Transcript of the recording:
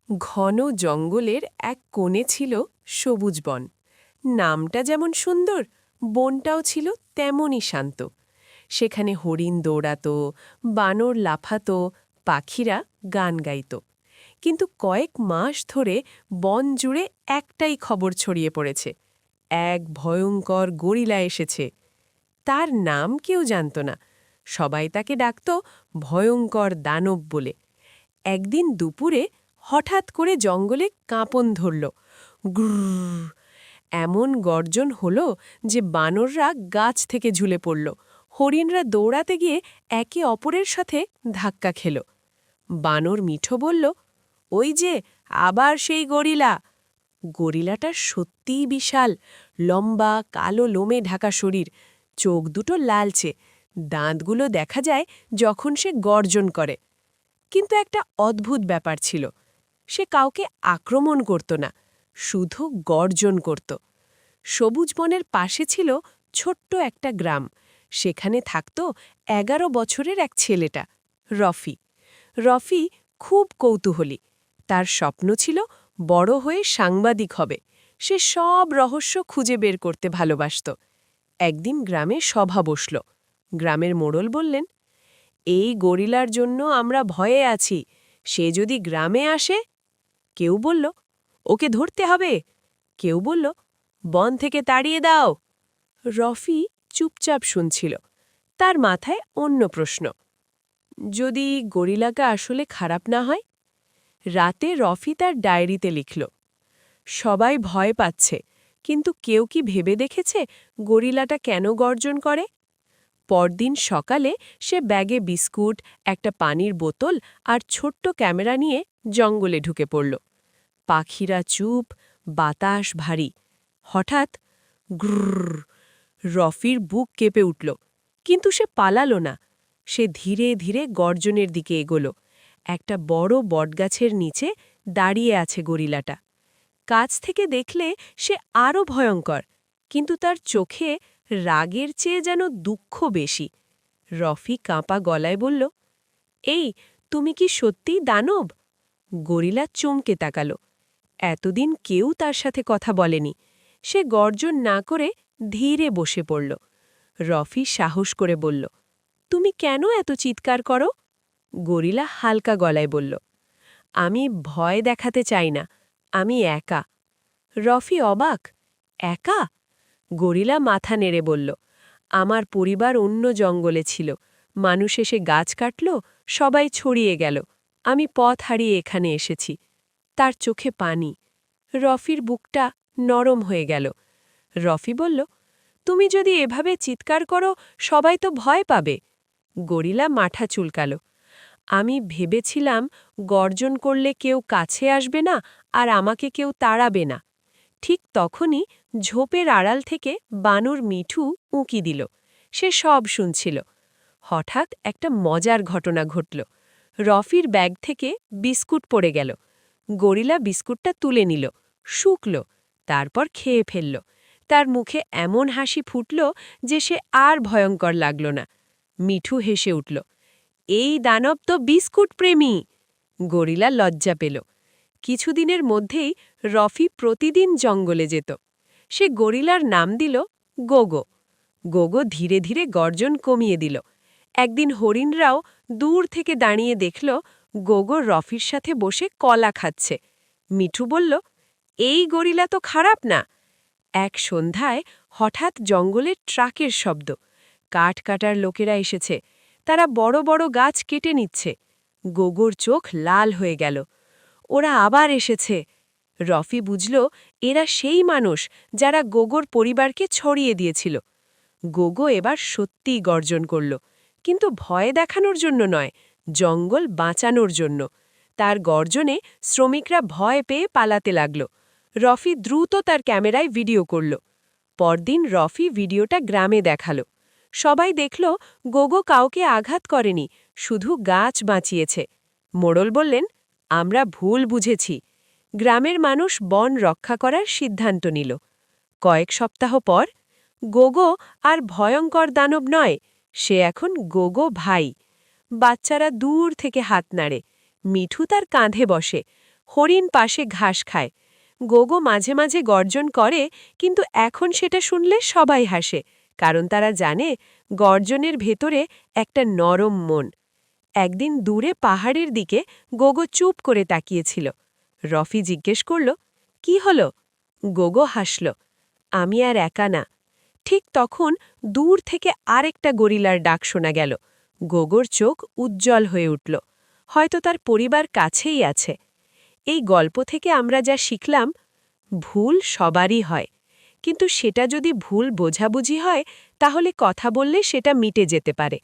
ঘন জঙ্গলের এক কোণে ছিল সবুজ বন। নামটা যেমন সুন্দর, বনটাও ছিল তেমনই শান্ত। সেখানে হরিণ দৌড়াত, বানর লাফাত, পাখিরা গান গাইত। কিন্তু কয়েক মাস ধরে বন জুড়ে একটাই খবর ছড়িয়ে পড়েছে, এক ভয়ঙ্কর গরিলা এসেছে। তার নাম কেউ জানত না, সবাই তাকে ডাকত ভয়ঙ্কর দানব বলে। একদিন দুপুরে হঠাৎ করে জঙ্গলে কাঁপন ধরল। গ্রুর! এমন গর্জন হল যে বানররা গাছ থেকে ঝুলে পড়ল। হরিণরা দৌড়াতে গিয়ে একে অপরের সাথে ধাক্কা খেল। বানর মিঠো বলল, ওই যে আবার সেই গরিলা। গরিলাটা সত্যিই বিশাল, লম্বা কালো লোমে ঢাকা শরীর, চোখ দুটো লালচে, দাঁতগুলো দেখা যায় যখন সে গর্জন করে। কিন্তু একটা অদ্ভুত ব্যাপার ছিল, সে কাউকে আক্রমণ করত না, শুধু গর্জন করত। সবুজ বনের পাশে ছিল ছোট্ট একটা গ্রাম। সেখানে থাকত 11 বছরের এক ছেলেটা, রফি। রফি খুব কৌতূহলী। তার স্বপ্ন ছিল বড় হয়ে সাংবাদিক হবে। সে সব রহস্য খুঁজে বের করতে ভালোবাসত। একদিন গ্রামে সভা বসল। গ্রামের মোড়ল বললেন, এই গরিলার জন্য আমরা ভয়ে আছি, সে যদি গ্রামে আসে। কেউ বলল, ওকে ধরতে হবে। কেউ বলল, বন থেকে তাড়িয়ে দাও। রফি চুপচাপ শুনছিল। তার মাথায় অন্য প্রশ্ন, যদি গরিলাটা আসলে খারাপ না হয়? রাতে রফি তার ডায়েরিতে লিখল, সবাই ভয় পাচ্ছে, কিন্তু কেউ কি ভেবে দেখেছে গরিলাটা কেন গর্জন করে? পরদিন সকালে সে ব্যাগে বিস্কুট, একটা পানির বোতল আর ছোট্ট ক্যামেরা নিয়ে জঙ্গলে ঢুকে পড়ল। পাখিরা চুপ, বাতাস ভারী। হঠাৎ গ্রুর! রফির বুক কেঁপে উঠল, কিন্তু সে পালালো না। সে ধীরে ধীরে গর্জনের দিকে এগোল। একটা বড় বটগাছের নিচে দাঁড়িয়ে আছে গরিলাটা। কাছ থেকে দেখলে সে আরও ভয়ঙ্কর, কিন্তু তার চোখে রাগের চেয়ে যেন দুঃখ বেশি। রফি কাঁপা গলায় বলল, এই, তুমি কি সত্যিই দানব? গরিলা চমকে তাকাল। এতদিন কেউ তার সাথে কথা বলেনি। সে গর্জন না করে ধীরে বসে পড়ল। রফি সাহস করে বলল, তুমি কেন এত চিৎকার করো? গরিলা হালকা গলায় বলল, আমি ভয় দেখাতে চাই না, আমি একা। রফি অবাক, একা? গরিলা মাথা নেড়ে বলল, আমার পরিবার অন্য জঙ্গলে ছিল, মানুষ এসে গাছ কাটল, সবাই ছড়িয়ে গেল, আমি পথ হারিয়ে এখানে এসেছি। তার চোখে পানি। রফির বুকটা নরম হয়ে গেল। রফি বলল, তুমি যদি এভাবে চিৎকার করো, সবাই তো ভয় পাবে। গরিলা মাথা চুলকাল, আমি ভেবেছিলাম গর্জন করলে কেউ কাছে আসবে না আর আমাকে কেউ তাড়াবে না। ঠিক তখনই ঝোপের আড়াল থেকে বানর মিঠু উঁকি দিল। সে সব শুনছিল। হঠাৎ একটা মজার ঘটনা ঘটল। রফির ব্যাগ থেকে বিস্কুট পড়ে গেল। গরিলা বিস্কুটটা তুলে নিল, শুকল, তারপর খেয়ে ফেলল। তার মুখে এমন হাসি ফুটল যে সে আর ভয়ঙ্কর লাগল না। মিঠু হেসে উঠল, এই দানব তো বিস্কুট প্রেমী। গরিলা লজ্জা পেল। কিছুদিনের মধ্যেই রফি প্রতিদিন জঙ্গলে যেত। সে গরিলার নাম দিল গোগো। গোগো ধীরে ধীরে গর্জন কমিয়ে দিল। একদিন হরিণরাও দূর থেকে দাঁড়িয়ে দেখল গোগো রফির সাথে বসে কলা খাচ্ছে। মিঠু বলল, এই গরিলা তো খারাপ না। এক সন্ধ্যায় হঠাৎ জঙ্গলে ট্রাকের শব্দ। কাঠ কাটার লোকেরা এসেছে। তারা বড় বড় গাছ কেটে নিচ্ছে। গোগোর চোখ লাল হয়ে গেল। ওরা আবার এসেছে। রফি বুঝল, এরা সেই মানুষ যারা গোগোর পরিবারকে ছড়িয়ে দিয়েছিল। গোগো এবার সত্যিই গর্জন করল, কিন্তু ভয় দেখানোর জন্য নয়, জঙ্গল বাঁচানোর জন্য। তার গর্জনে শ্রমিকরা ভয় পেয়ে পালাতে লাগল। রফি দ্রুত তার ক্যামেরায় ভিডিও করল। পরদিন রফি ভিডিওটা গ্রামে দেখাল। সবাই দেখল গোগো কাউকে আঘাত করেনি, শুধু গাছ বাঁচিয়েছে। মোড়ল বললেন, আমরা ভুল বুঝেছি। গ্রামের মানুষ বন রক্ষা করার সিদ্ধান্ত নিল। কয়েক সপ্তাহ পর গোগো আর ভয়ঙ্কর দানব নয়, সে এখন গোগো ভাই। বাচ্চারা দূর থেকে হাত নাড়ে। মিঠু তার কাঁধে বসে। হরিণ পাশে ঘাস খায়। গোগো মাঝে মাঝে গর্জন করে, কিন্তু এখন সেটা শুনলে সবাই হাসে, কারণ তারা জানে গর্জনের ভেতরে একটা নরম মন। একদিন দূরে পাহাড়ের দিকে গোগো চুপ করে তাকিয়েছিল। রফি জিজ্ঞেস করল, কি হলো? গোগো হাসল, আমি আর একা না। ঠিক তখন দূর থেকে আরেকটা গরিলার ডাক শোনা গেল। গোগোর চোখ উজ্জ্বল হয়ে উঠল। হয়তো তার পরিবার কাছেই আছে। এই গল্প থেকে আমরা যা শিখলাম, ভুল সবারই হয়, কিন্তু সেটা যদি ভুল বোঝাবুঝি হয় তাহলে কথা বললে সেটা মিটে যেতে পারে।